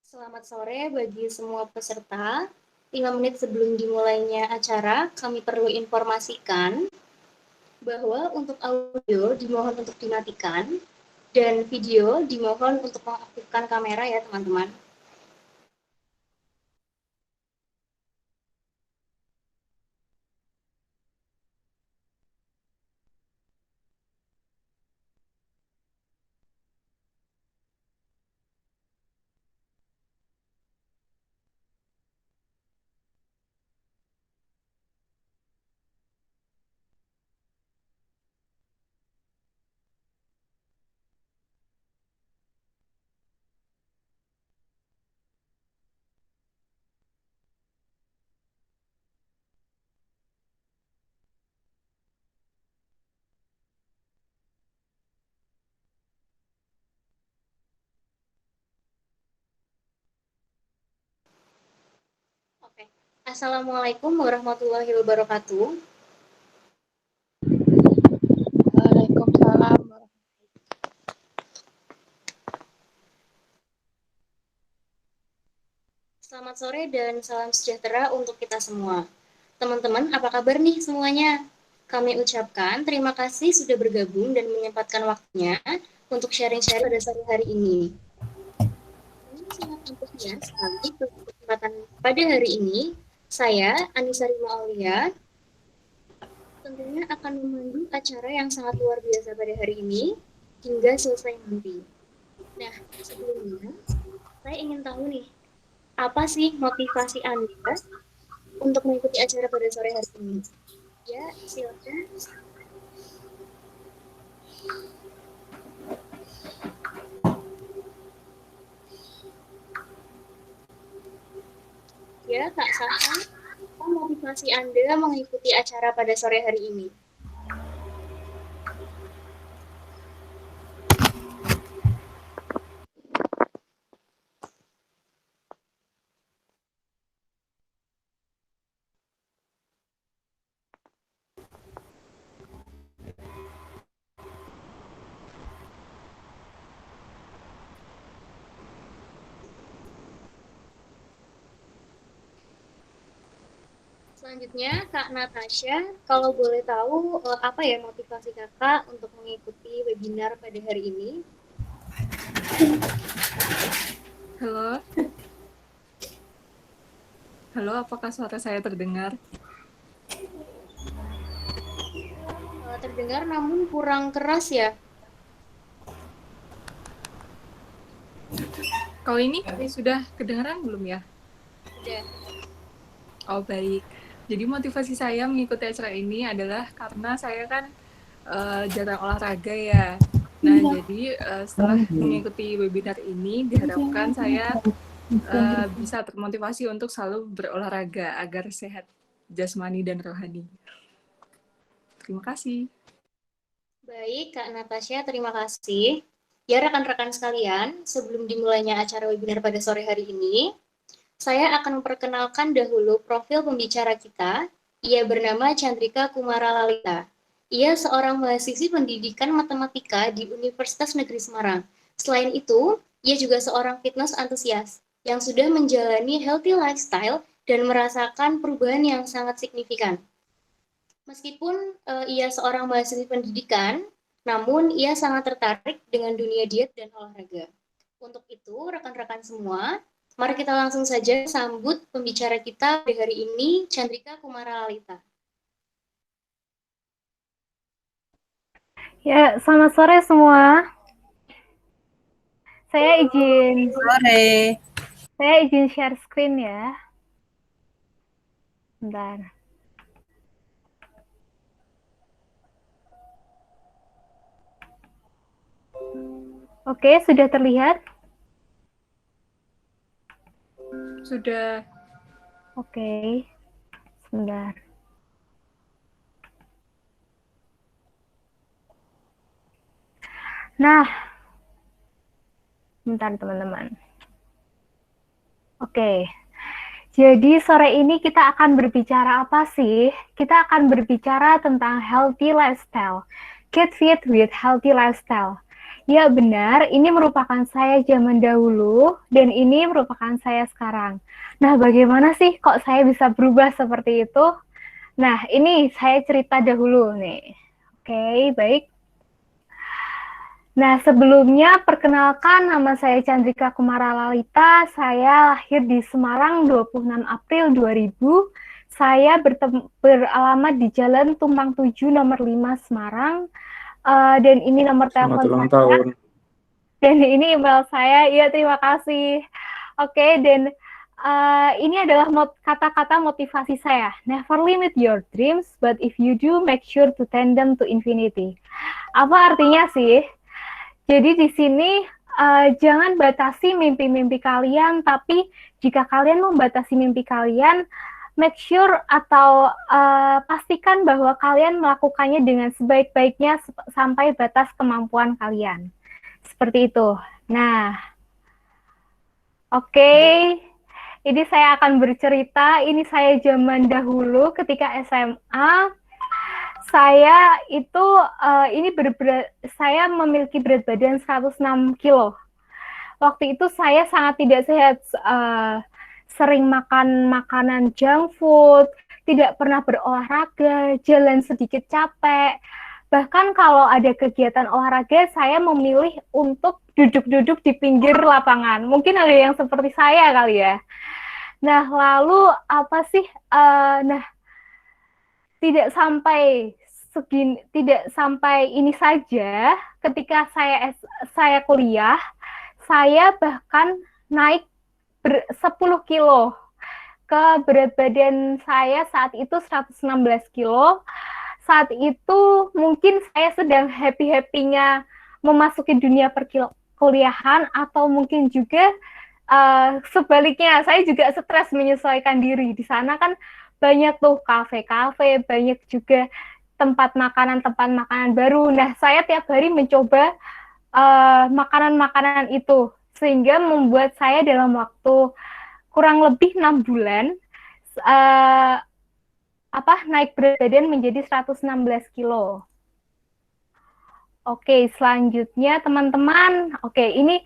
Selamat sore bagi semua peserta. 5 menit sebelum dimulainya acara, kami perlu informasikan bahwa untuk audio dimohon untuk dimatikan dan video dimohon untuk mengaktifkan kamera ya teman-teman. Oke. Assalamualaikum warahmatullahi wabarakatuh. Waalaikumsalam. Selamat sore dan salam sejahtera untuk kita semua. Teman-teman, apa kabar nih semuanya? Kami ucapkan terima kasih sudah bergabung dan menyempatkan waktunya untuk sharing-sharing pada sore hari ini. Kami sangat antusias sekali kesempatan pada hari ini. Saya, Anissa Rima Aulia, tentunya akan memandu acara yang sangat luar biasa pada hari ini hingga selesai nanti. Nah, sebelumnya saya ingin tahu nih, apa sih motivasi Anda untuk mengikuti acara pada sore hari ini? Ya, silakan. Ya, Kak Saha, apa motivasi Anda mengikuti acara pada sore hari ini? Selanjutnya, Kak Natasha, kalau boleh tahu apa ya motivasi Kakak untuk mengikuti webinar pada hari ini? Halo. Halo, apakah suara saya terdengar? Terdengar namun kurang keras ya. Kalau ini sudah kedengaran belum ya? Sudah. Oh, baik. Jadi motivasi saya mengikuti acara ini adalah karena saya kan jarang olahraga ya. Nah, jadi setelah mengikuti webinar ini, diharapkan saya bisa termotivasi untuk selalu berolahraga agar sehat jasmani dan rohani. Terima kasih. Baik, Kak Natasha, terima kasih. Ya, rekan-rekan sekalian, sebelum dimulainya acara webinar pada sore hari ini, saya akan memperkenalkan dahulu profil pembicara kita. Ia bernama Chandrika Kumara Lalita. Ia seorang mahasiswi pendidikan matematika di Universitas Negeri Semarang. Selain itu, ia juga seorang fitness antusias yang sudah menjalani healthy lifestyle dan merasakan perubahan yang sangat signifikan. Meskipun ia seorang mahasiswi pendidikan, namun ia sangat tertarik dengan dunia diet dan olahraga. Untuk itu, rekan-rekan semua, mari kita langsung saja sambut pembicara kita di hari ini, Chandrika Kumara Lalita. Ya, selamat sore semua. Saya izin share screen ya. Bentar. Oke, sudah terlihat? Sudah. Oke. Sebentar. Nah, bentar teman-teman. Oke. Jadi sore ini kita akan berbicara apa sih? Kita akan berbicara tentang healthy lifestyle. Get fit with healthy lifestyle. Ya benar, ini merupakan saya zaman dahulu dan ini merupakan saya sekarang. Nah, bagaimana sih kok saya bisa berubah seperti itu? Nah, ini saya cerita dahulu nih. Oke, baik. Nah, sebelumnya perkenalkan nama saya Chandrika Kumara Lalita. Saya lahir di Semarang 26 April 2000. Saya beralamat di Jalan Tumpang 7 nomor 5 Semarang. Dan ini nomor Selamat telepon ulang saya. tahun. Dan ini email saya. Iya, terima kasih. Oke, dan ini adalah kata-kata motivasi saya. Never limit your dreams, but if you do, make sure to tend them to infinity. Apa artinya sih? Jadi di sini jangan batasi mimpi-mimpi kalian, tapi jika kalian membatasi mimpi kalian, make sure atau pastikan bahwa kalian melakukannya dengan sebaik-baiknya sampai batas kemampuan kalian. Seperti itu. Nah, oke. Ini saya akan bercerita, ini saya zaman dahulu ketika SMA. Saya itu saya memiliki berat badan 106 kilo. Waktu itu saya sangat tidak sehat, sering makan makanan junk food, tidak pernah berolahraga, jalan sedikit capek. Bahkan kalau ada kegiatan olahraga, saya memilih untuk duduk-duduk di pinggir lapangan. Mungkin ada yang seperti saya kali ya. Nah, lalu apa sih? Tidak sampai ini saja. Ketika saya kuliah, saya bahkan naik 10 kilo ke berat badan saya saat itu 116 kilo. Saat itu mungkin saya sedang happy-happynya memasuki dunia perkuliahan, atau mungkin juga sebaliknya, saya juga stres menyesuaikan diri. Di sana kan banyak tuh kafe-kafe, banyak juga tempat makanan baru. Nah, saya tiap hari mencoba makanan-makanan itu, sehingga membuat saya dalam waktu kurang lebih 6 bulan naik berat badan menjadi 116 kilo. Oke, selanjutnya teman-teman. Oke, ini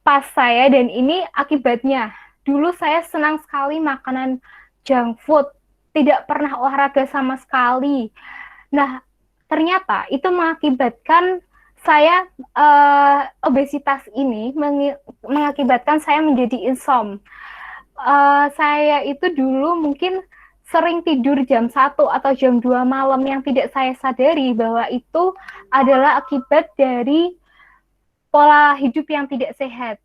pas saya dan ini akibatnya. Dulu saya senang sekali makanan junk food, tidak pernah olahraga sama sekali. Nah, ternyata itu mengakibatkan saya obesitas ini mengakibatkan saya menjadi insom. Saya itu dulu mungkin sering tidur jam 1 atau jam 2 malam yang tidak saya sadari bahwa itu adalah akibat dari pola hidup yang tidak sehat.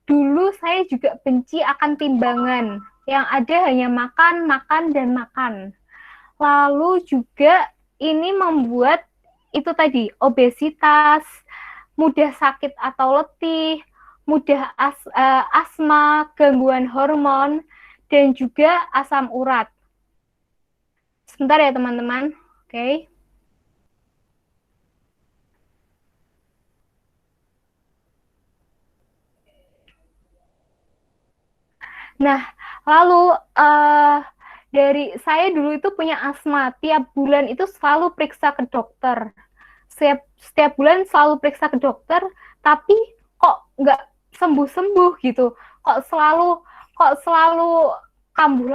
Dulu saya juga benci akan timbangan, yang ada hanya makan, makan, dan makan. Lalu juga ini membuat itu tadi, obesitas, mudah sakit atau letih, mudah asma, gangguan hormon, dan juga asam urat. Sebentar ya teman-teman, oke. Nah, lalu dari saya dulu itu punya asma, tiap bulan itu selalu periksa ke dokter. Setiap bulan selalu periksa ke dokter, tapi kok nggak sembuh-sembuh gitu. Kok selalu kambuh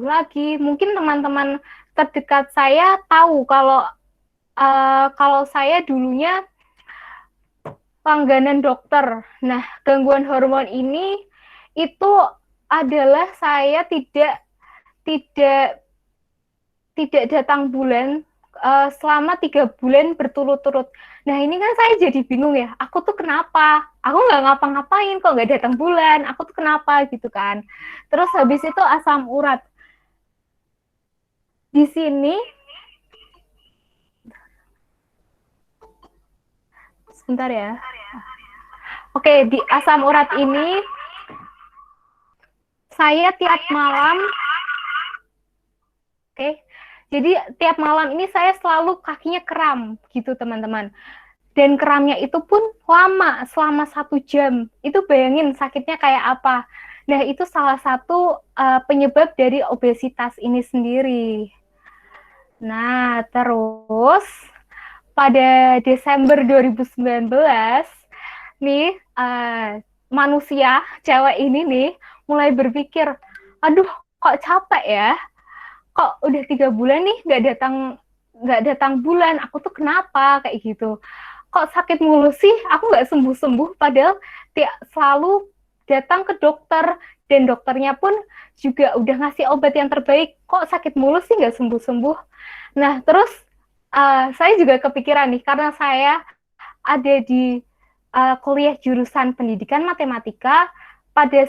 lagi. Mungkin teman-teman terdekat saya tahu kalau saya dulunya langganan dokter. Nah, gangguan hormon ini itu adalah saya tidak datang bulan selama 3 bulan berturut-turut. Nah, ini kan saya jadi bingung ya, aku tuh kenapa? Aku nggak ngapa-ngapain kok nggak datang bulan, aku tuh kenapa gitu kan. Terus habis itu asam urat. Di sini, sebentar ya. Oke, di asam urat ini, saya tiap malam, jadi tiap malam ini saya selalu kakinya kram gitu teman-teman. Dan keramnya itu pun lama, selama 1 jam. Itu bayangin sakitnya kayak apa. Nah, itu salah satu penyebab dari obesitas ini sendiri. Nah, terus pada Desember 2019 nih manusia cewek ini nih mulai berpikir, aduh kok capek ya, kok udah 3 bulan nih nggak datang bulan, aku tuh kenapa kayak gitu, kok sakit mulu sih, aku nggak sembuh-sembuh, padahal selalu datang ke dokter dan dokternya pun juga udah ngasih obat yang terbaik, kok sakit mulu sih nggak sembuh-sembuh. Nah terus saya juga kepikiran nih, karena saya ada di kuliah jurusan pendidikan matematika, pada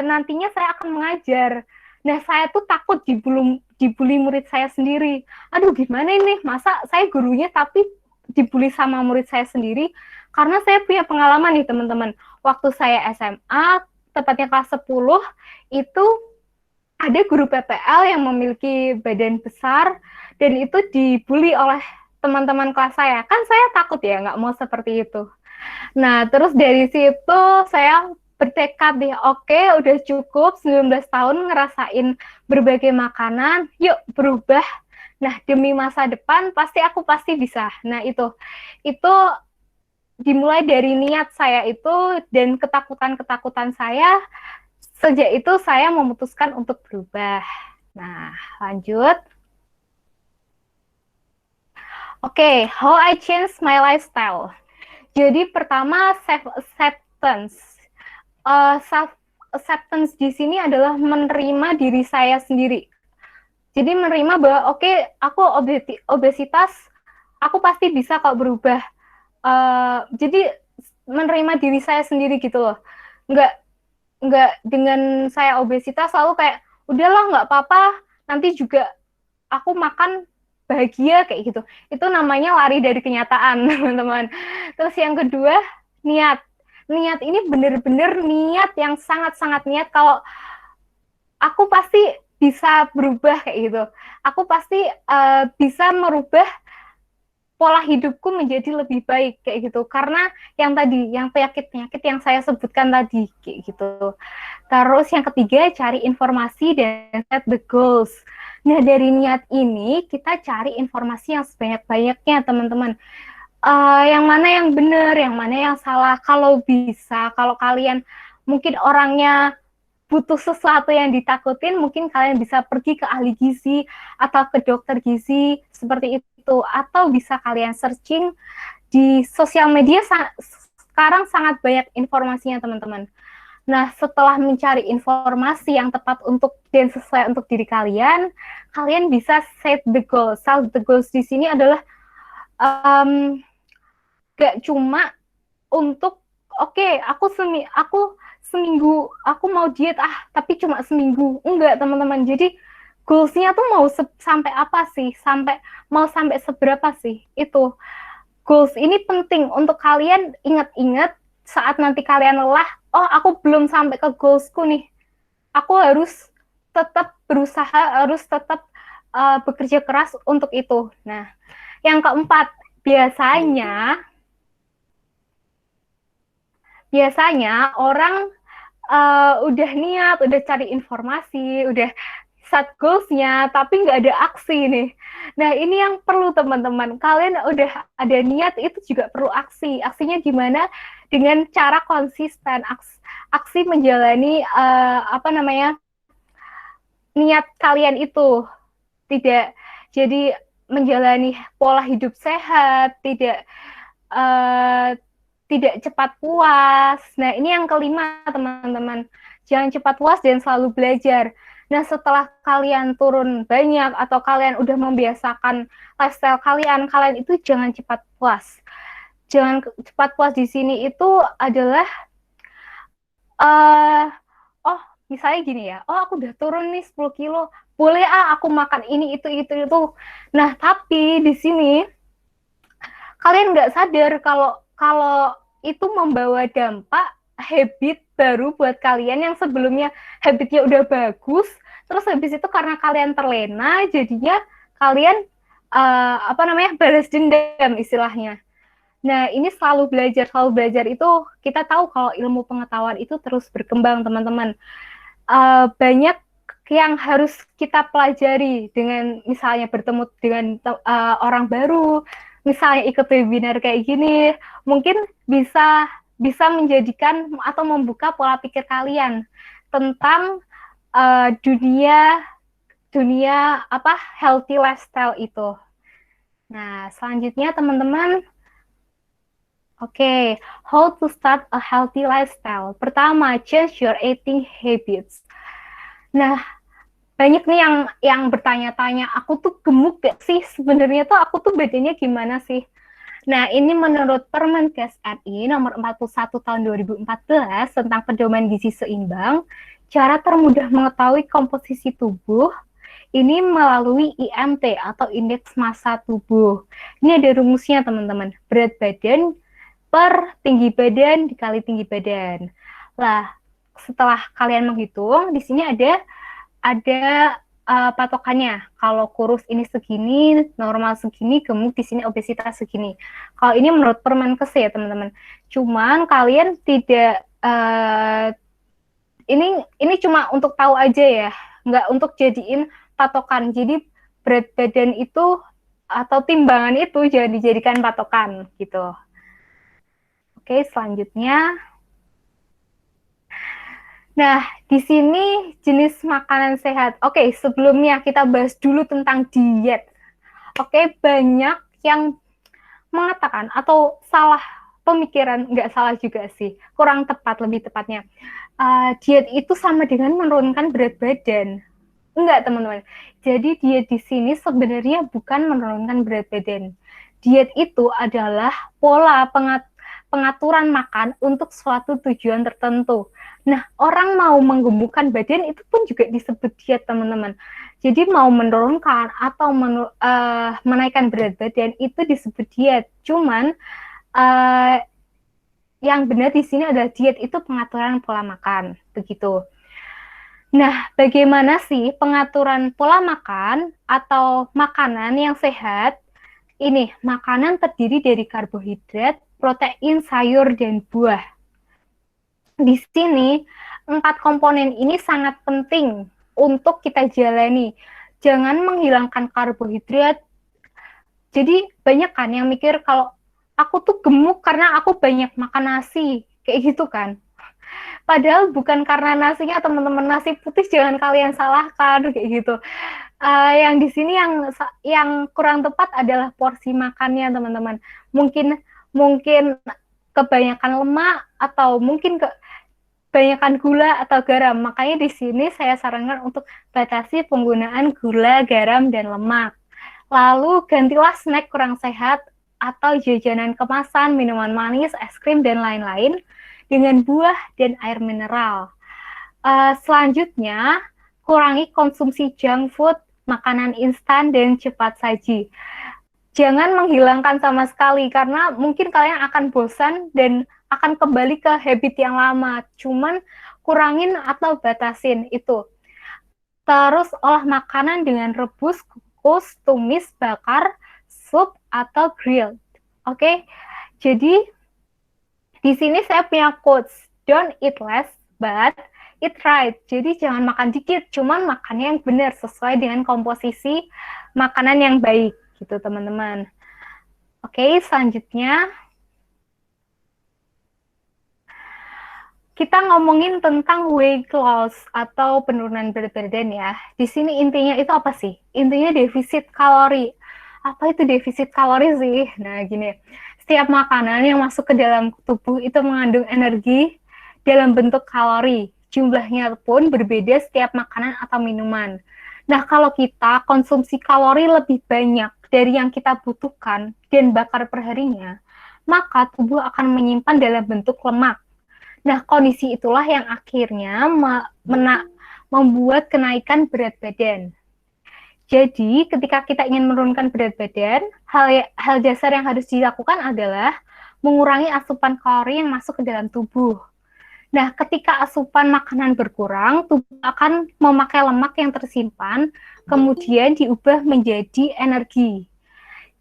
nantinya saya akan mengajar. Nah, saya tuh takut dibully murid saya sendiri. Aduh, gimana ini? Masa saya gurunya tapi dibully sama murid saya sendiri? Karena saya punya pengalaman nih, teman-teman. Waktu saya SMA, tepatnya kelas 10, itu ada guru PPL yang memiliki badan besar, dan itu dibully oleh teman-teman kelas saya. Kan saya takut ya, nggak mau seperti itu. Nah, terus dari situ saya bertekad deh, oke, udah cukup 19 tahun ngerasain berbagai makanan, yuk berubah. Nah, demi masa depan aku pasti bisa. Nah, itu dimulai dari niat saya itu dan ketakutan-ketakutan saya. Sejak itu saya memutuskan untuk berubah. Nah, lanjut. Oke, how I changed my lifestyle. Jadi pertama, self-acceptance. Self-acceptance di sini adalah menerima diri saya sendiri. Jadi menerima bahwa oke, aku obesitas, aku pasti bisa kok berubah. Jadi menerima diri saya sendiri gitu loh. Nggak dengan saya obesitas selalu kayak, udahlah nggak apa-apa, nanti juga aku makan bahagia kayak gitu. Itu namanya lari dari kenyataan, teman-teman. Terus yang kedua, niat. Niat ini benar-benar niat yang sangat-sangat niat kalau aku pasti bisa berubah kayak gitu. Aku pasti bisa merubah pola hidupku menjadi lebih baik kayak gitu. Karena yang penyakit-penyakit yang saya sebutkan tadi kayak gitu. Terus yang ketiga, cari informasi dan set the goals. Nah, dari niat ini kita cari informasi yang sebanyak-banyaknya, teman-teman. Yang mana yang benar, yang mana yang salah. Kalau bisa, kalau kalian mungkin orangnya butuh sesuatu yang ditakutin, mungkin kalian bisa pergi ke ahli gizi atau ke dokter gizi seperti itu, atau bisa kalian searching di sosial media. Sekarang sangat banyak informasinya, teman-teman. Nah, setelah mencari informasi yang tepat dan sesuai untuk diri kalian, kalian bisa set the goals. Set the goals di sini adalah gak cuma untuk aku seminggu aku mau diet tapi cuma seminggu. Enggak, teman-teman. Jadi goals-nya tuh mau sampai apa sih? Sampai seberapa sih? Itu. Goals ini penting untuk kalian ingat-ingat saat nanti kalian lelah, aku belum sampai ke goalsku nih. Aku harus tetap berusaha, harus tetap bekerja keras untuk itu. Nah, yang keempat, biasanya orang udah niat, udah cari informasi, udah set goals-nya, tapi nggak ada aksi nih. Nah, ini yang perlu, teman-teman. Kalian udah ada niat, itu juga perlu aksi. Aksinya gimana? Dengan cara konsisten. Aksi menjalani niat kalian itu. Jadi menjalani pola hidup sehat, tidak cepat puas. Nah, ini yang kelima, teman-teman. Jangan cepat puas dan selalu belajar. Nah, setelah kalian turun banyak atau kalian udah membiasakan lifestyle kalian itu jangan cepat puas. Jangan cepat puas di sini itu adalah misalnya gini ya, aku udah turun nih 10 kilo, boleh aku makan ini, itu. Nah, tapi di sini kalian nggak sadar kalau itu membawa dampak habit baru buat kalian yang sebelumnya habitnya udah bagus, terus habis itu karena kalian terlena, jadinya kalian balas dendam istilahnya. Nah, ini selalu belajar itu kita tahu kalau ilmu pengetahuan itu terus berkembang, teman-teman. Banyak yang harus kita pelajari dengan misalnya bertemu dengan orang baru, misalnya ikut webinar kayak gini, mungkin bisa bisa menjadikan atau membuka pola pikir kalian tentang dunia dunia apa healthy lifestyle itu. Nah, selanjutnya teman-teman, oke, how to start a healthy lifestyle. Pertama, change your eating habits. Nah, banyak nih yang bertanya-tanya, aku tuh gemuk gak sih? Sebenarnya tuh aku tuh badannya gimana sih? Nah, ini menurut Permenkes RI nomor 41 tahun 2014 tentang pedoman gizi seimbang, cara termudah mengetahui komposisi tubuh ini melalui IMT atau indeks massa tubuh. Ini ada rumusnya teman-teman. Berat badan per tinggi badan dikali tinggi badan. Lah, setelah kalian menghitung, di sini ada patokannya. Kalau kurus ini segini, normal segini, gemuk di sini obesitas segini. Kalau ini menurut Permenkes ya teman-teman. Cuman kalian tidak ini cuma untuk tahu aja ya, nggak untuk jadiin patokan. Jadi berat badan itu atau timbangan itu jangan dijadikan patokan gitu. Oke, selanjutnya. Nah, di sini jenis makanan sehat. Oke, sebelumnya kita bahas dulu tentang diet. Oke, banyak yang mengatakan atau salah pemikiran, nggak salah juga sih, kurang tepat, lebih tepatnya. Diet itu sama dengan menurunkan berat badan. Enggak, teman-teman. Jadi diet di sini sebenarnya bukan menurunkan berat badan. Diet itu adalah pola pengaturan makan untuk suatu tujuan tertentu. Nah, orang mau menggemukkan badan itu pun juga disebut diet, teman-teman. Jadi mau menurunkan atau menaikkan berat badan itu disebut diet. Cuman yang benar di sini adalah diet itu pengaturan pola makan, begitu. Nah, bagaimana sih pengaturan pola makan atau makanan yang sehat? Ini, makanan terdiri dari karbohidrat, protein, sayur, dan buah. Di sini, 4 komponen ini sangat penting untuk kita jalani. Jangan menghilangkan karbohidrat. Jadi, banyak kan yang mikir kalau aku tuh gemuk karena aku banyak makan nasi. Kayak gitu kan. Padahal bukan karena nasinya, teman-teman. Nasi putih jangan kalian salahkan, kayak gitu. Yang di sini yang kurang tepat adalah porsi makannya, teman-teman. Mungkin kebanyakan lemak atau mungkin kebanyakan gula atau garam. Makanya di sini saya sarankan untuk batasi penggunaan gula, garam, dan lemak. Lalu gantilah snack kurang sehat atau jajanan kemasan, minuman manis, es krim, dan lain-lain dengan buah dan air mineral. Selanjutnya, kurangi konsumsi junk food, makanan instan, dan cepat saji. Jangan menghilangkan sama sekali, karena mungkin kalian akan bosan dan akan kembali ke habit yang lama. Cuman kurangin atau batasin itu. Terus olah makanan dengan rebus, kukus, tumis, bakar, sup, atau grill. Oke, jadi di sini saya punya quotes, don't eat less, but eat right. Jadi jangan makan dikit, cuman makannya yang benar sesuai dengan komposisi makanan yang baik, gitu teman-teman. Oke, selanjutnya kita ngomongin tentang weight loss atau penurunan berat badan ya. Di sini intinya itu apa sih? Intinya defisit kalori. Apa itu defisit kalori sih? Nah, gini. Setiap makanan yang masuk ke dalam tubuh itu mengandung energi dalam bentuk kalori. Jumlahnya pun berbeda setiap makanan atau minuman. Nah, kalau kita konsumsi kalori lebih banyak dari yang kita butuhkan dan bakar perharinya, maka tubuh akan menyimpan dalam bentuk lemak. Nah, kondisi itulah yang akhirnya membuat kenaikan berat badan. Jadi, ketika kita ingin menurunkan berat badan, hal dasar yang harus dilakukan adalah mengurangi asupan kalori yang masuk ke dalam tubuh. Nah, ketika asupan makanan berkurang, tubuh akan memakai lemak yang tersimpan, kemudian diubah menjadi energi.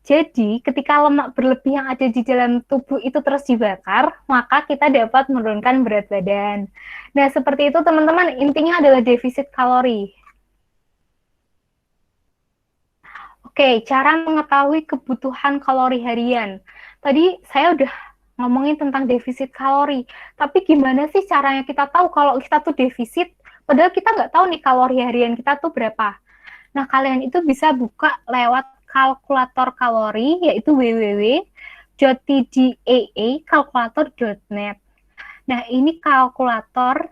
Jadi, ketika lemak berlebih yang ada di dalam tubuh itu terus dibakar, maka kita dapat menurunkan berat badan. Nah, seperti itu teman-teman, intinya adalah defisit kalori. Oke, cara mengetahui kebutuhan kalori harian. Tadi saya udah ngomongin tentang defisit kalori, tapi gimana sih caranya kita tahu kalau kita tuh defisit, padahal kita nggak tahu nih kalori harian kita tuh berapa. Nah, kalian itu bisa buka lewat kalkulator kalori, yaitu www.tdaa-calculator.net. Nah, ini kalkulator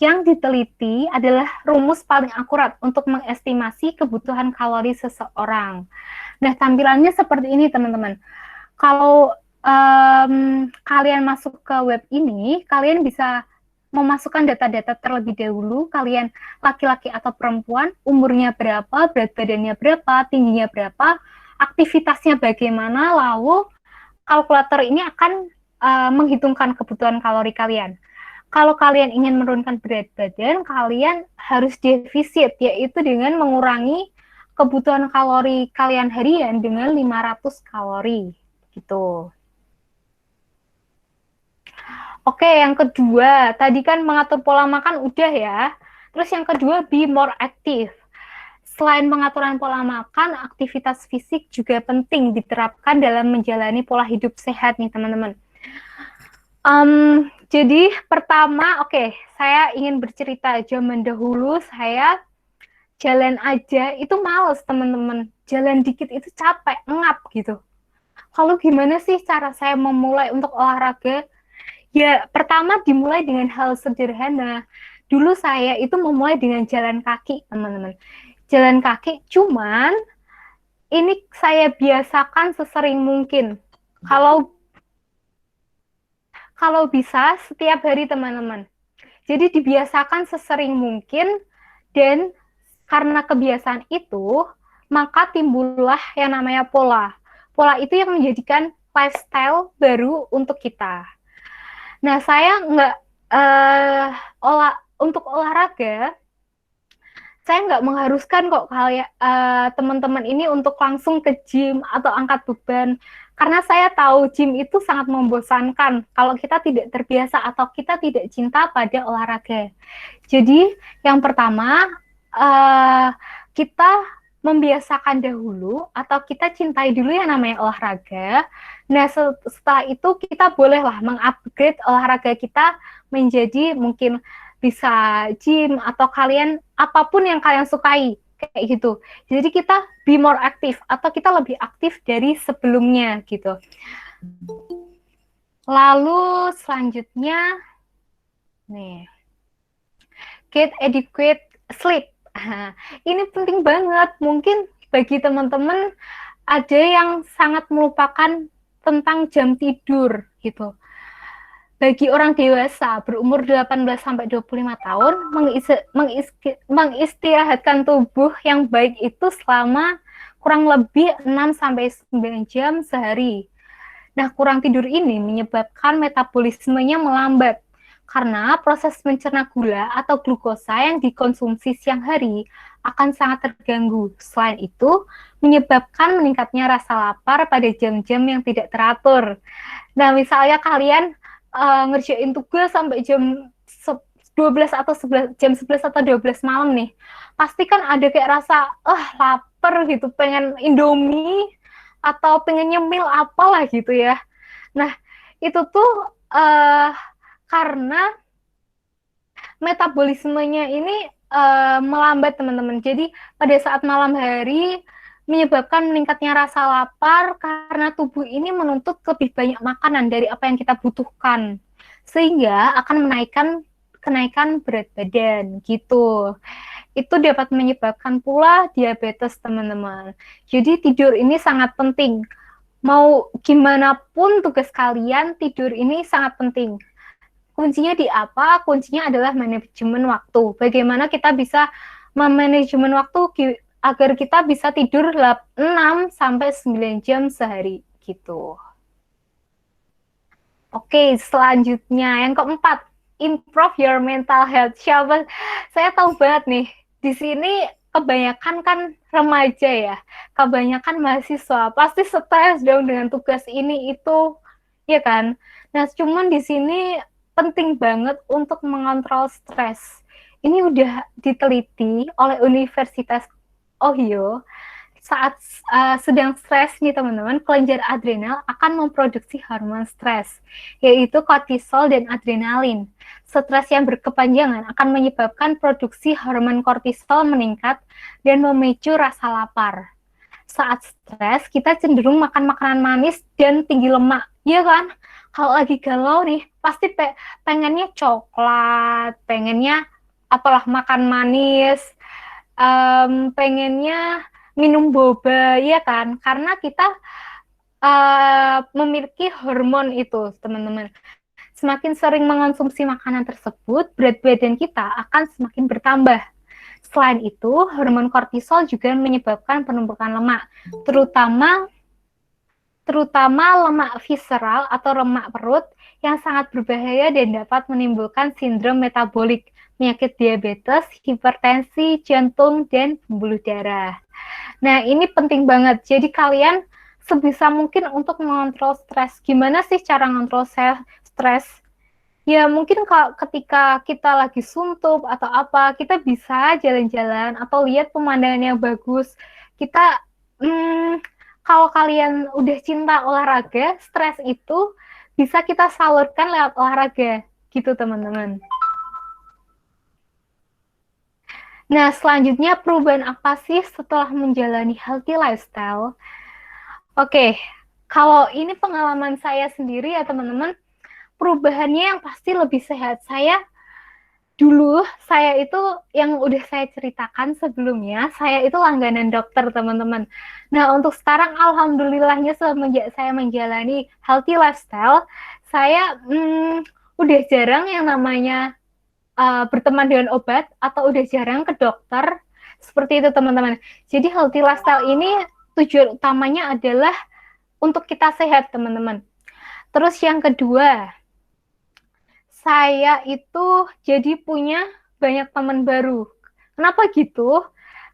yang diteliti adalah rumus paling akurat untuk mengestimasi kebutuhan kalori seseorang. Nah, tampilannya seperti ini, teman-teman. Kalau kalian masuk ke web ini, kalian bisa memasukkan data-data terlebih dahulu, kalian laki-laki atau perempuan, umurnya berapa, berat badannya berapa, tingginya berapa, aktivitasnya bagaimana, lalu kalkulator ini akan menghitungkan kebutuhan kalori kalian. Kalau kalian ingin menurunkan berat badan, kalian harus defisit, yaitu dengan mengurangi kebutuhan kalori kalian harian dengan 500 kalori, gitu. Oke, yang kedua, tadi kan mengatur pola makan udah ya. Terus yang kedua, be more active. Selain pengaturan pola makan, aktivitas fisik juga penting diterapkan dalam menjalani pola hidup sehat nih teman-teman. Jadi pertama, saya ingin bercerita zaman dahulu saya jalan aja itu males teman-teman. Jalan dikit itu capek, ngap gitu. Kalau gimana sih cara saya memulai untuk olahraga? Ya, pertama dimulai dengan hal sederhana. Dulu saya itu memulai dengan jalan kaki, teman-teman. Jalan kaki, cuman ini saya biasakan sesering mungkin. Kalau bisa setiap hari, teman-teman. Jadi dibiasakan sesering mungkin, dan karena kebiasaan itu, maka timbullah yang namanya pola. Pola itu yang menjadikan lifestyle baru untuk kita. Nah, saya nggak untuk olahraga, saya nggak mengharuskan kok kalian teman-teman ini untuk langsung ke gym atau angkat beban, karena saya tahu gym itu sangat membosankan kalau kita tidak terbiasa atau kita tidak cinta pada olahraga. Jadi, yang pertama kita membiasakan dahulu atau kita cintai dulu yang namanya olahraga. Nah, setelah itu kita bolehlah mengupgrade olahraga kita menjadi mungkin bisa gym atau kalian apapun yang kalian sukai kayak gitu. Jadi kita be more aktif atau kita lebih aktif dari sebelumnya gitu. Lalu selanjutnya nih, get adequate sleep. Ini penting banget. Mungkin bagi teman-teman ada yang sangat melupakan tentang jam tidur gitu. Bagi orang dewasa berumur 18-25 tahun, mengistirahatkan tubuh yang baik itu selama kurang lebih 6-9 jam sehari. Nah, kurang tidur ini menyebabkan metabolismenya melambat, karena proses mencerna gula atau glukosa yang dikonsumsi siang hari akan sangat terganggu. Selain itu, menyebabkan meningkatnya rasa lapar pada jam-jam yang tidak teratur. Nah, misalnya kalian ngerjain tugas sampai jam 12 atau jam 11 atau 12 malam nih, pasti kan ada kayak rasa, lapar gitu, pengen Indomie, atau pengen nyemil apalah gitu ya. Nah, itu tuh karena metabolismenya ini melambat, teman-teman. Jadi pada saat malam hari menyebabkan meningkatnya rasa lapar karena tubuh ini menuntut lebih banyak makanan dari apa yang kita butuhkan, sehingga akan kenaikan berat badan gitu. Itu dapat menyebabkan pula diabetes, teman-teman. Jadi tidur ini sangat penting. Mau gimana pun tugas kalian, tidur ini sangat penting. Kuncinya di apa? Kuncinya adalah manajemen waktu. Bagaimana kita bisa memanajemen waktu agar kita bisa tidur 6-9 jam sehari gitu. Oke, selanjutnya yang keempat, improve your mental health. Saya tahu banget nih, di sini kebanyakan kan remaja ya, kebanyakan mahasiswa, pasti stres dong dengan tugas ini itu, ya kan? Nah, cuman di sini penting banget untuk mengontrol stres. Ini udah diteliti oleh Universitas Ohio. saat sedang stres nih teman-teman, kelenjar adrenal akan memproduksi hormon stres, yaitu kortisol dan adrenalin. Stres yang berkepanjangan akan menyebabkan produksi hormon kortisol meningkat dan memicu rasa lapar. Saat stres, kita cenderung makan makanan manis dan tinggi lemak, ya kan? Kalau lagi galau nih, pasti pengennya coklat, pengennya apalah makan manis, pengennya minum boba, ya kan? Karena kita memiliki hormon itu, teman-teman. Semakin sering mengonsumsi makanan tersebut, berat badan kita akan semakin bertambah. Selain itu, hormon kortisol juga menyebabkan penumpukan lemak, terutama lemak visceral atau lemak perut yang sangat berbahaya dan dapat menimbulkan sindrom metabolik, penyakit diabetes, hipertensi, jantung, dan pembuluh darah. Nah, ini penting banget. Jadi kalian sebisa mungkin untuk mengontrol stres. Gimana sih cara mengontrol stres? Ya mungkin kalau ketika kita lagi suntuk atau apa, kita bisa jalan-jalan atau lihat pemandangan yang bagus. Kita kalau kalian udah cinta olahraga, stres itu bisa kita salurkan lewat olahraga, gitu teman-teman. Nah, selanjutnya perubahan apa sih setelah menjalani healthy lifestyle? Oke, kalau ini pengalaman saya sendiri ya teman-teman, perubahannya yang pasti lebih sehat. Dulu saya itu yang udah saya ceritakan sebelumnya, saya itu langganan dokter teman-teman. Nah untuk sekarang alhamdulillahnya semenjak saya menjalani healthy lifestyle, saya udah jarang yang namanya berteman dengan obat atau udah jarang ke dokter. Seperti itu teman-teman. Jadi healthy lifestyle ini tujuan utamanya adalah untuk kita sehat teman-teman. Terus yang kedua, saya itu jadi punya banyak teman baru. Kenapa gitu?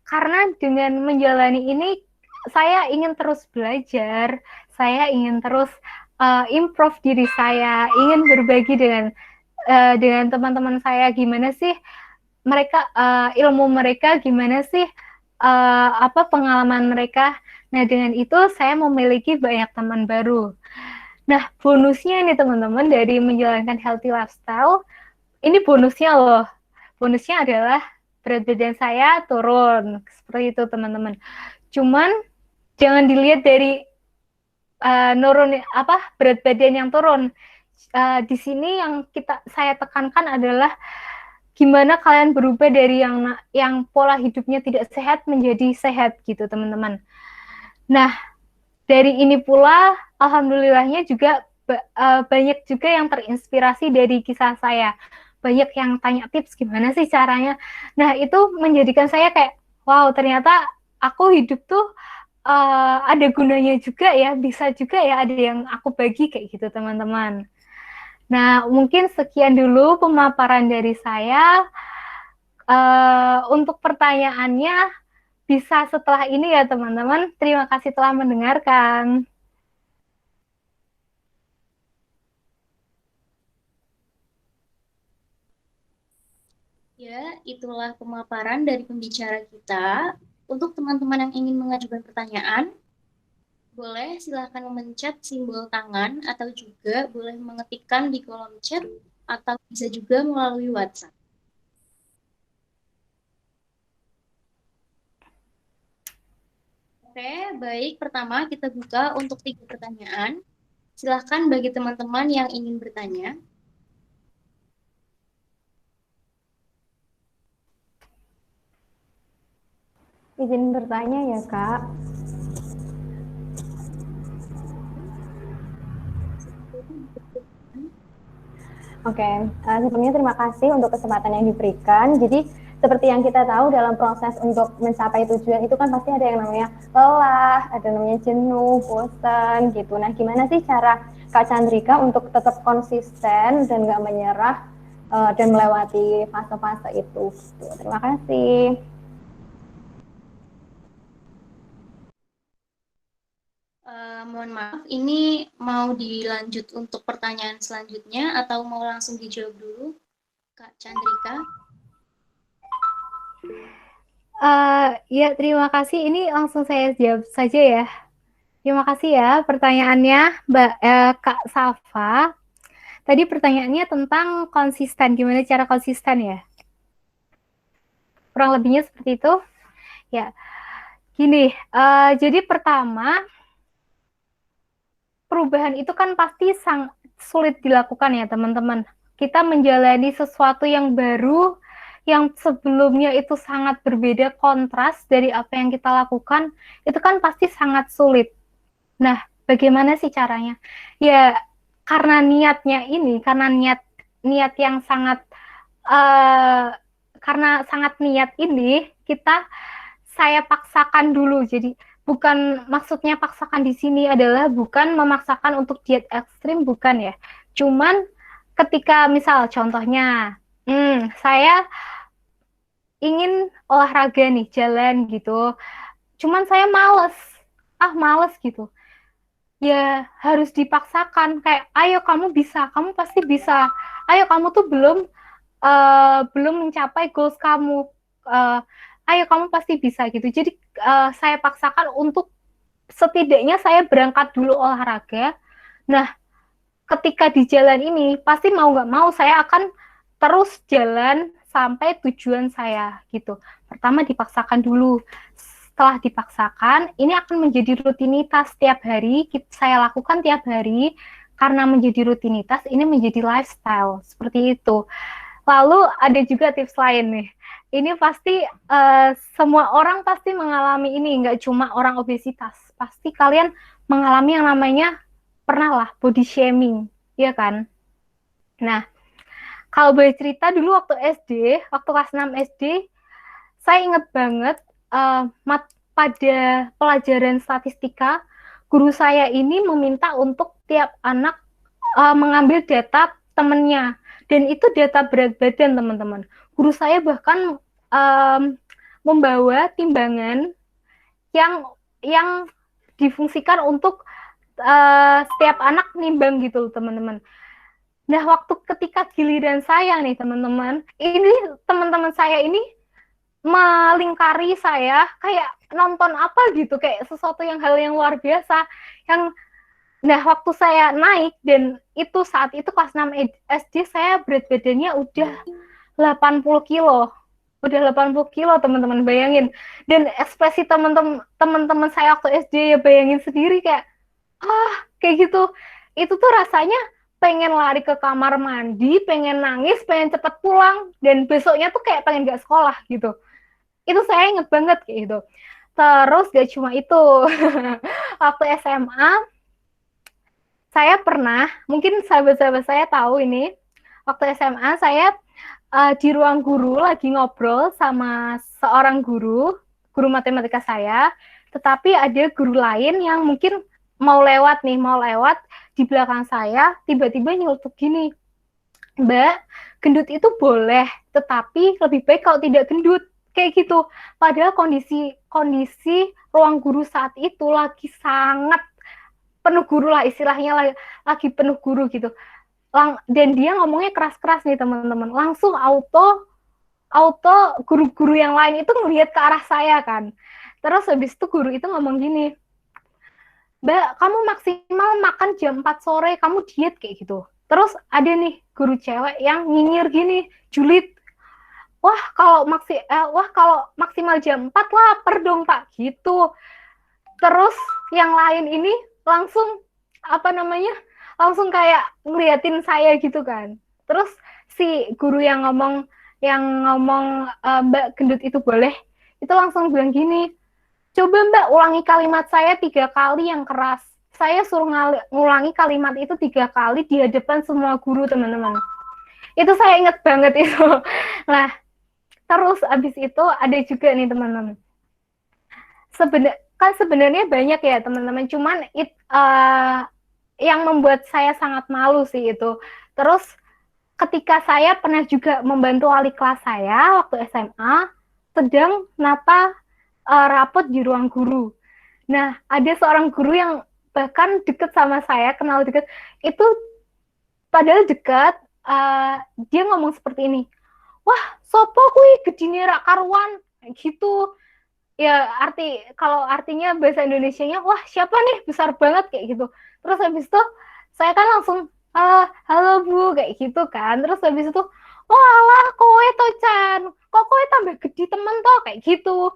Karena dengan menjalani ini, saya ingin terus belajar, saya ingin terus improve diri saya, ingin berbagi dengan teman-teman saya gimana sih mereka ilmu mereka, gimana sih apa pengalaman mereka. Nah dengan itu saya memiliki banyak teman baru. Nah, bonusnya nih teman-teman dari menjalankan healthy lifestyle, ini bonusnya loh. Bonusnya adalah berat badan saya turun. Seperti itu teman-teman. Cuman jangan dilihat dari nurun berat badan yang turun. Di sini yang saya tekankan adalah gimana kalian berubah dari yang pola hidupnya tidak sehat menjadi sehat gitu teman-teman. Nah, dari ini pula alhamdulillahnya juga banyak juga yang terinspirasi dari kisah saya. Banyak yang tanya tips gimana sih caranya. Nah, itu menjadikan saya kayak wow, ternyata aku hidup tuh ada gunanya juga ya, bisa juga ya ada yang aku bagi kayak gitu teman-teman. Nah, mungkin sekian dulu pemaparan dari saya. Untuk pertanyaannya bisa setelah ini ya teman-teman. Terima kasih telah mendengarkan. Ya, itulah pemaparan dari pembicara kita. Untuk teman-teman yang ingin mengajukan pertanyaan, boleh silakan memencet simbol tangan atau juga boleh mengetikkan di kolom chat atau bisa juga melalui WhatsApp. Oke, baik. Pertama kita buka untuk 3 pertanyaan. Silakan bagi teman-teman yang ingin bertanya. Izin bertanya ya, Kak. Oke, sebelumnya terima kasih untuk kesempatan yang diberikan. Jadi, seperti yang kita tahu dalam proses untuk mencapai tujuan itu kan pasti ada yang namanya lelah, ada namanya jenuh, bosan gitu. Nah, gimana sih cara Kak Chandrika untuk tetap konsisten dan nggak menyerah dan melewati fase-fase itu? Gitu. Terima kasih. Mohon maaf, ini mau dilanjut untuk pertanyaan selanjutnya atau mau langsung dijawab dulu, Kak Chandrika? Ya, terima kasih. Ini langsung saya jawab saja ya. Terima kasih ya pertanyaannya, Kak Safa. Tadi pertanyaannya tentang konsisten. Gimana cara konsisten ya? Kurang lebihnya seperti itu. Ya, gini. Jadi pertama, perubahan itu kan pasti sangat sulit dilakukan ya teman-teman. Kita menjalani sesuatu yang baru, yang sebelumnya itu sangat berbeda kontras dari apa yang kita lakukan, itu kan pasti sangat sulit. Nah, bagaimana sih caranya? Ya, karena niatnya ini, karena niat yang sangat, uh, karena sangat niat ini, saya paksakan dulu. Jadi bukan, maksudnya paksakan di sini adalah bukan memaksakan untuk diet ekstrim, bukan ya. Cuman ketika misal contohnya, saya ingin olahraga nih, jalan gitu. Cuman saya males gitu. Ya harus dipaksakan, kayak ayo kamu bisa, kamu pasti bisa. Ayo kamu tuh belum mencapai goals kamu. Uh, Ayo kamu pasti bisa gitu. Jadi saya paksakan untuk setidaknya saya berangkat dulu olahraga. Nah, ketika di jalan ini pasti mau nggak mau saya akan terus jalan sampai tujuan saya gitu. Pertama dipaksakan dulu. Setelah dipaksakan, ini akan menjadi rutinitas tiap hari. Saya lakukan tiap hari karena menjadi rutinitas. Ini menjadi lifestyle seperti itu. Lalu ada juga tips lain nih. Ini pasti semua orang pasti mengalami ini, nggak cuma orang obesitas. Pasti kalian mengalami yang namanya pernah lah body shaming, ya kan? Nah, kalau boleh cerita dulu waktu SD, waktu kelas 6 SD, saya ingat banget pada pelajaran statistika, guru saya ini meminta untuk tiap anak mengambil data temannya, dan itu data berat badan teman-teman. Guru saya bahkan membawa timbangan yang difungsikan untuk setiap anak nimbang gitu teman-teman. Nah, waktu ketika giliran saya nih teman-teman, ini teman-teman saya ini melingkari saya kayak nonton apa gitu, kayak sesuatu hal yang luar biasa. Nah, waktu saya naik, dan itu saat itu kelas 6 SD, saya berat badannya udah 80 kilo. Udah 80 kilo teman-teman, bayangin. Dan ekspresi teman-teman saya waktu SD, ya bayangin sendiri, kayak kayak gitu. Itu tuh rasanya pengen lari ke kamar mandi, pengen nangis, pengen cepet pulang, dan besoknya tuh kayak pengen gak sekolah gitu. Itu saya inget banget kayak gitu. Terus gak cuma itu. Waktu SMA, saya pernah, mungkin sahabat-sahabat saya tahu ini, waktu SMA saya di ruang guru lagi ngobrol sama seorang guru matematika saya, tetapi ada guru lain yang mungkin mau lewat di belakang saya, tiba-tiba nyeletuk gini, Mbak, gendut itu boleh, tetapi lebih baik kalau tidak gendut, kayak gitu. Padahal kondisi ruang guru saat itu lagi sangat penuh guru lah, istilahnya lagi penuh guru gitu. Dan dia ngomongnya keras-keras nih teman-teman, langsung auto guru-guru yang lain itu ngelihat ke arah saya kan. Terus habis itu guru itu ngomong gini, Mbak, kamu maksimal makan jam 4 sore, kamu diet kayak gitu. Terus ada nih guru cewek yang nyinyir gini, julid, wah kalau maksimal jam 4 lapar dong Pak gitu. Terus yang lain ini langsung langsung kayak ngeliatin saya gitu kan. Terus si guru yang ngomong Mbak, gendut itu boleh, itu langsung bilang gini, coba Mbak ulangi kalimat saya 3 kali yang keras. Saya suruh ngulangi kalimat itu 3 kali di hadapan semua guru teman-teman. Itu saya ingat banget itu. Nah, terus abis itu ada juga nih teman-teman, sebenarnya banyak ya teman-teman, cuman yang membuat saya sangat malu sih itu. Terus ketika saya pernah juga membantu wali kelas saya waktu SMA sedang nata rapot di ruang guru. Nah, ada seorang guru yang bahkan deket sama saya, kenal deket, itu padahal dekat, dia ngomong seperti ini, wah sopo kui gedine rak karuan, kayak gitu. Ya kalau artinya bahasa Indonesianya, wah siapa nih, besar banget kayak gitu. Terus habis itu saya kan langsung halo Bu kayak gitu kan. Terus habis itu, oh alah kowe tocan, kok kowe tambah gede temen toh kayak gitu.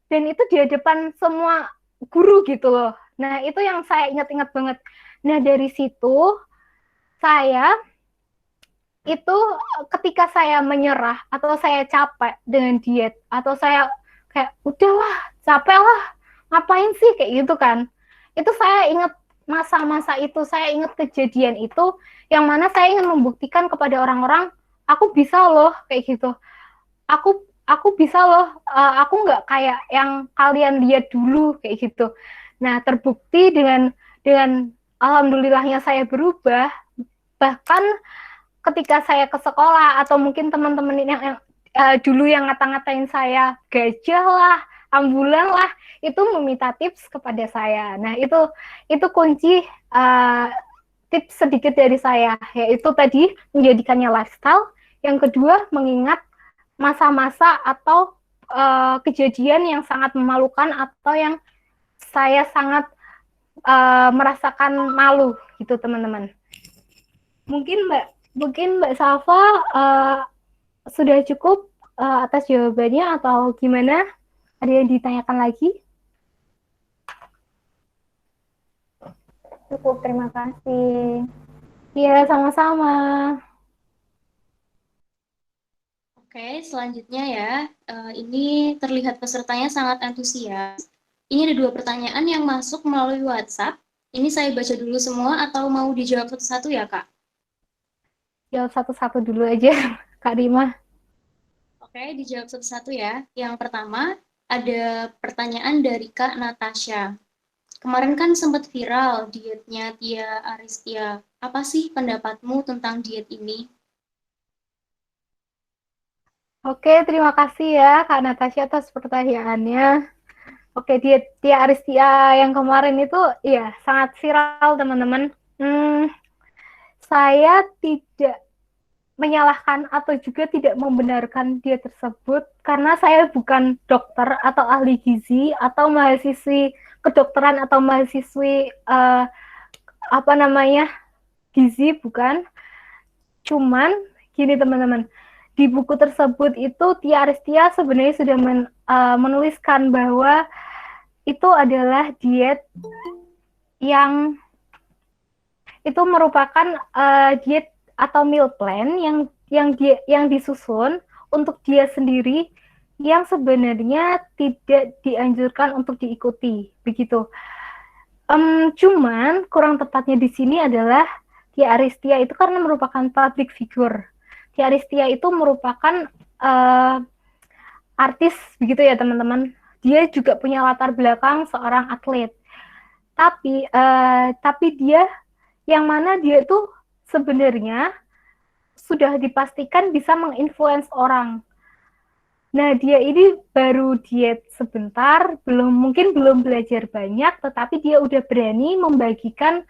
Dan itu di hadapan semua guru gitu loh. Nah itu yang saya ingat-ingat banget. Nah dari situ saya itu ketika saya menyerah atau saya capek dengan diet atau saya kayak udahlah capek lah ngapain sih kayak gitu kan, itu saya ingat masa-masa itu, saya ingat kejadian itu yang mana saya ingin membuktikan kepada orang-orang aku bisa loh kayak gitu, aku bisa loh, aku nggak kayak yang kalian lihat dulu kayak gitu. Nah terbukti dengan alhamdulillahnya saya berubah, bahkan ketika saya ke sekolah atau mungkin teman-teman yang dulu yang ngata-ngatain saya gajah lah, ambulan lah, itu meminta tips kepada saya. Nah itu kunci tips sedikit dari saya, yaitu tadi menjadikannya lifestyle. Yang kedua, mengingat masa-masa atau kejadian yang sangat memalukan atau yang saya sangat merasakan malu gitu teman-teman. Mungkin Mbak Safa sudah cukup atas jawabannya atau gimana? Ada yang ditanyakan lagi? Cukup, terima kasih. Iya, sama-sama. Oke, selanjutnya ya, ini terlihat pesertanya sangat antusias. Ini ada 2 pertanyaan yang masuk melalui WhatsApp. Ini saya baca dulu semua atau mau dijawab satu-satu ya, Kak? Jawab satu-satu dulu aja, Kak Rima. Oke, dijawab satu-satu ya. Yang pertama, ada pertanyaan dari Kak Natasha. Kemarin kan sempat viral dietnya Tia Aristia. Apa sih pendapatmu tentang diet ini? Oke, terima kasih ya Kak Natasha atas pertanyaannya. Oke, Tia Aristia yang kemarin itu ya sangat viral teman-teman. Saya tidak menyalahkan atau juga tidak membenarkan dia tersebut karena saya bukan dokter atau ahli gizi atau mahasiswi kedokteran atau mahasiswi gizi, bukan. Cuman gini teman-teman, di buku tersebut itu Tia Aristia sebenarnya sudah menuliskan bahwa itu adalah diet yang itu merupakan diet atau meal plan yang disusun untuk dia sendiri yang sebenarnya tidak dianjurkan untuk diikuti begitu. Cuman kurang tepatnya di sini adalah Tia Aristia itu karena merupakan public figure. Tia Aristia itu merupakan artis begitu ya teman-teman. Dia juga punya latar belakang seorang atlet. Tapi dia yang mana dia itu sebenarnya sudah dipastikan bisa menginfluence orang. Nah, dia ini baru diet sebentar, mungkin belum belajar banyak, tetapi dia udah berani membagikan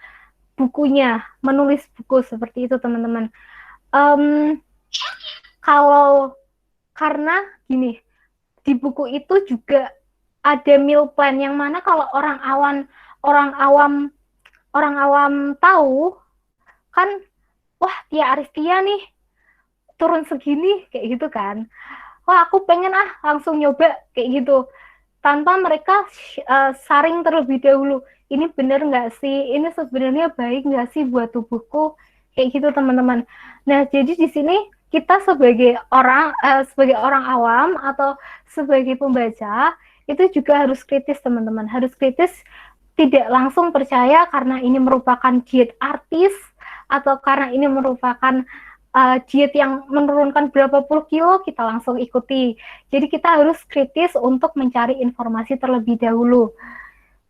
bukunya, menulis buku seperti itu, teman-teman. Karena gini, di buku itu juga ada meal plan yang mana kalau orang awam tahu kan, wah Tia Aristia nih turun segini kayak gitu kan, wah aku pengen langsung nyoba kayak gitu, tanpa mereka saring terlebih dahulu, ini bener nggak sih, ini sebenarnya baik nggak sih buat tubuhku kayak gitu teman-teman. Nah jadi di sini kita sebagai orang awam atau sebagai pembaca itu juga harus kritis teman-teman, harus kritis, tidak langsung percaya karena ini merupakan diet artis atau karena ini merupakan diet yang menurunkan berapa puluh kilo kita langsung ikuti. Jadi kita harus kritis untuk mencari informasi terlebih dahulu.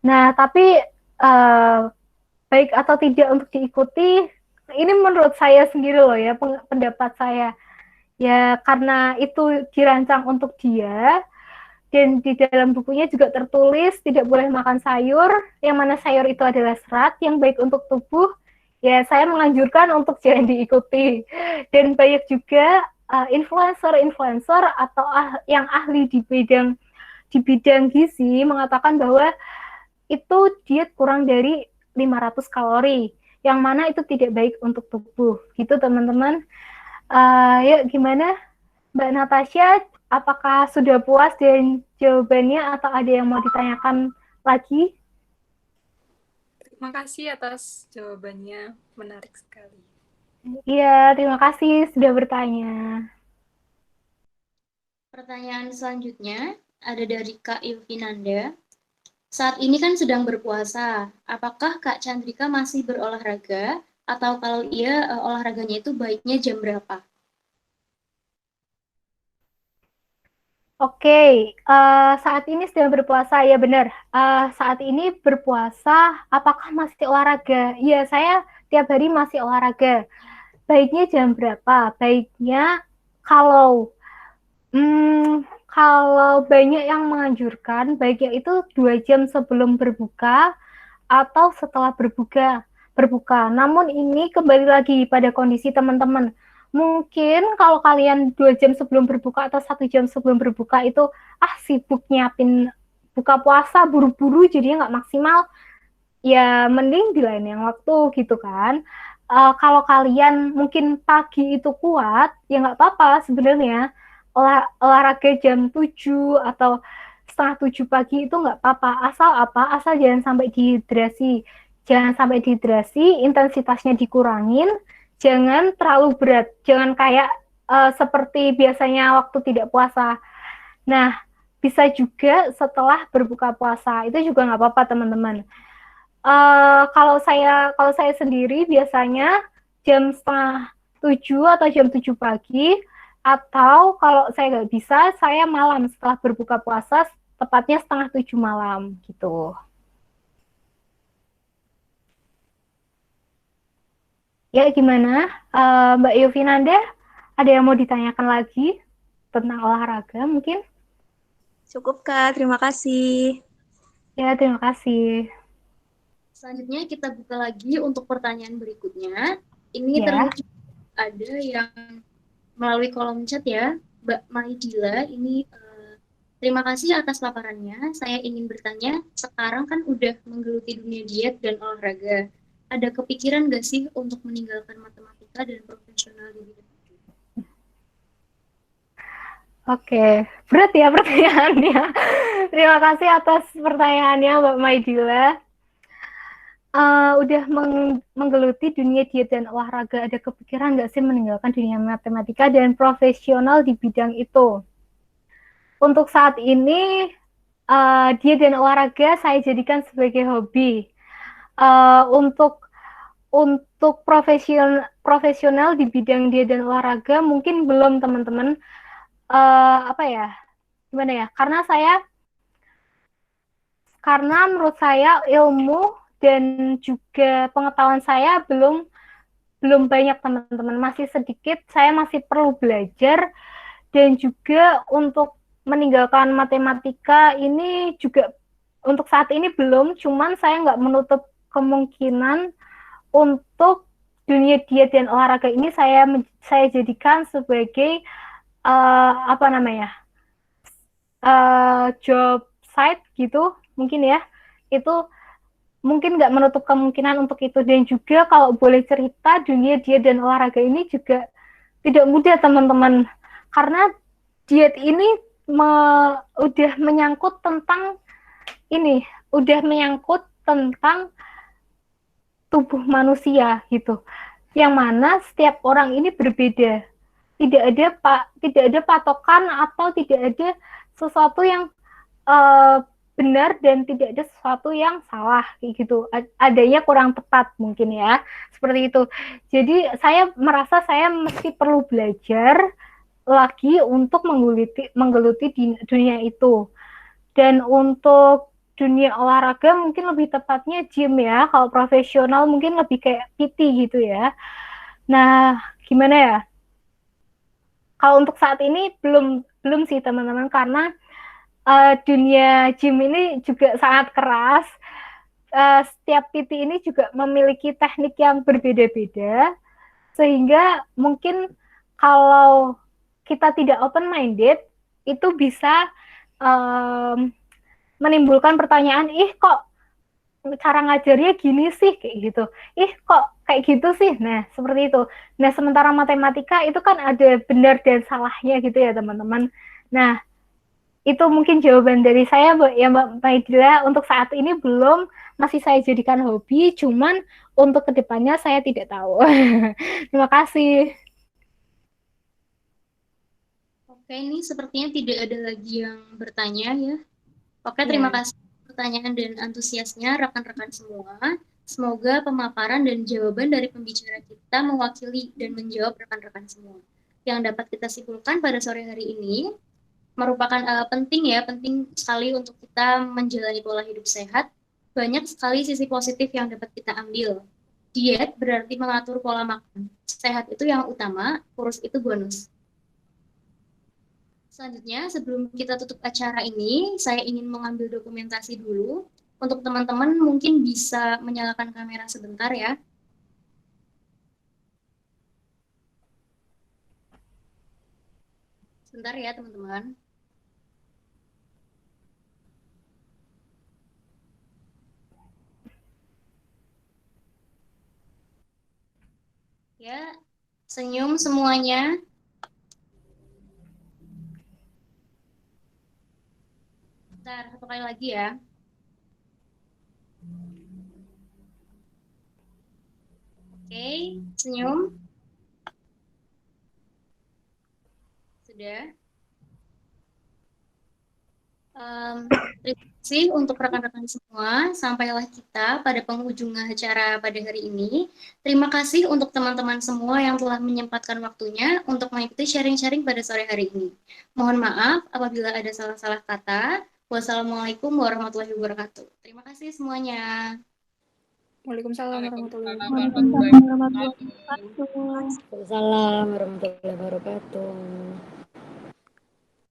Nah, tapi baik atau tidak untuk diikuti, ini menurut saya sendiri loh ya, pendapat saya. Ya karena itu dirancang untuk dia, dan di dalam bukunya juga tertulis tidak boleh makan sayur, yang mana sayur itu adalah serat yang baik untuk tubuh. Ya, saya menganjurkan untuk jangan diikuti. Dan banyak juga influencer atau yang ahli di bidang gizi mengatakan bahwa itu diet kurang dari 500 kalori, yang mana itu tidak baik untuk tubuh. Gitu teman-teman. Yuk gimana Mbak Natasha, apakah sudah puas dengan jawabannya atau ada yang mau ditanyakan lagi? Terima kasih atas jawabannya, menarik sekali. Iya, terima kasih sudah bertanya. Pertanyaan selanjutnya ada dari Kak Ilvinanda. Saat ini kan sedang berpuasa, apakah Kak Chandrika masih berolahraga? Atau kalau iya, olahraganya itu baiknya jam berapa? Oke, saat ini sedang berpuasa, ya benar. Saat ini berpuasa, apakah masih olahraga? Iya, saya tiap hari masih olahraga. Baiknya jam berapa? Baiknya kalau kalau banyak yang menganjurkan, baiknya itu 2 jam sebelum berbuka atau setelah berbuka. Namun ini kembali lagi pada kondisi teman-teman. Mungkin kalau kalian 2 jam sebelum berbuka atau 1 jam sebelum berbuka itu sibuk nyiapin buka puasa buru-buru jadinya nggak maksimal, ya mending di lain yang waktu gitu kan. Kalau kalian mungkin pagi itu kuat, ya nggak apa-apa sebenarnya. Olahraga jam 7 atau setengah 7 pagi itu nggak apa-apa. Asal jangan sampai dehidrasi. Jangan sampai dehidrasi, intensitasnya dikurangin, jangan terlalu berat. Jangan kayak seperti biasanya waktu tidak puasa. Nah, bisa juga setelah berbuka puasa. Itu juga nggak apa-apa teman-teman. Kalau saya sendiri biasanya jam setengah 7 atau jam 7 pagi, atau kalau saya nggak bisa, saya malam setelah berbuka puasa, tepatnya setengah 7 malam gitu. Ya gimana, Mbak Yovinanda, ada yang mau ditanyakan lagi tentang olahraga mungkin? Cukup Kak, terima kasih. Ya, terima kasih. Selanjutnya kita buka lagi untuk pertanyaan berikutnya. Ini Ya. terlihat ada yang melalui kolom chat ya, Mbak Maidila. Ini terima kasih atas paparannya. Saya ingin bertanya, sekarang kan udah menggeluti dunia diet dan olahraga. Ada kepikiran nggak sih untuk meninggalkan matematika dan profesional di bidang itu? Oke, berat ya pertanyaannya. Terima kasih atas pertanyaannya Mbak Maidila. Udah menggeluti dunia diet dan olahraga, ada kepikiran nggak sih meninggalkan dunia matematika dan profesional di bidang itu? Untuk saat ini, diet dan olahraga saya jadikan sebagai hobi. Untuk profesional di bidang diet dan olahraga mungkin belum teman-teman. Apa ya? Gimana ya? Karena menurut saya ilmu dan juga pengetahuan saya belum banyak teman-teman, masih sedikit, saya masih perlu belajar. Dan juga untuk meninggalkan matematika ini juga untuk saat ini belum, cuman saya nggak menutup kemungkinan untuk dunia diet dan olahraga ini saya jadikan sebagai job site gitu mungkin ya. Itu mungkin nggak menutup kemungkinan untuk itu. Dan juga kalau boleh cerita, dunia diet dan olahraga ini juga tidak mudah teman-teman, karena diet ini udah menyangkut tentang tubuh manusia gitu, yang mana setiap orang ini berbeda. Tidak ada patokan atau tidak ada sesuatu yang benar dan tidak ada sesuatu yang salah kayak gitu. Adanya kurang tepat mungkin ya, seperti itu. Jadi saya merasa saya mesti perlu belajar lagi untuk menggeluti di dunia itu. Dan untuk dunia olahraga mungkin lebih tepatnya gym ya. Kalau profesional mungkin lebih kayak PT gitu ya. Nah, gimana ya? Kalau untuk saat ini belum sih teman-teman, karena dunia gym ini juga sangat keras. Setiap PT ini juga memiliki teknik yang berbeda-beda, sehingga mungkin kalau kita tidak open-minded, itu bisa menimbulkan pertanyaan, ih kok cara ngajarnya gini sih, kayak gitu. Ih kok kayak gitu sih. Nah, seperti itu. Nah, sementara matematika itu kan ada benar dan salahnya gitu ya, teman-teman. Nah, itu mungkin jawaban dari saya, ya Mbak Maidila. Untuk saat ini belum, masih saya jadikan hobi, cuman untuk kedepannya saya tidak tahu. Terima kasih. Oke, ini sepertinya tidak ada lagi yang bertanya ya. Oke, Ya. terima kasih pertanyaan dan antusiasnya rekan-rekan semua. Semoga pemaparan dan jawaban dari pembicara kita mewakili dan menjawab rekan-rekan semua. Yang dapat kita simpulkan pada sore hari ini merupakan penting sekali untuk kita menjalani pola hidup sehat. Banyak sekali sisi positif yang dapat kita ambil. Diet berarti mengatur pola makan. Sehat itu yang utama, kurus itu bonus. Selanjutnya, sebelum kita tutup acara ini, saya ingin mengambil dokumentasi dulu. Untuk teman-teman mungkin bisa menyalakan kamera sebentar ya. Sebentar ya, teman-teman. Ya, senyum semuanya. Bentar, satu kali lagi ya. Oke, senyum. Sudah. Terima kasih untuk rekan-rekan semua. Sampailah kita pada penghujung acara pada hari ini. Terima kasih untuk teman-teman semua yang telah menyempatkan waktunya untuk mengikuti sharing-sharing pada sore hari ini. Mohon maaf apabila ada salah-salah kata. Wassalamualaikum warahmatullahi wabarakatuh. Terima kasih semuanya. Waalaikumsalam warahmatullahi Waalaikumsalam warahmatullahi wabarakatuh. Waalaikumsalam warahmatullahi wabarakatuh.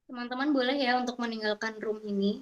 Teman-teman boleh ya untuk meninggalkan room ini.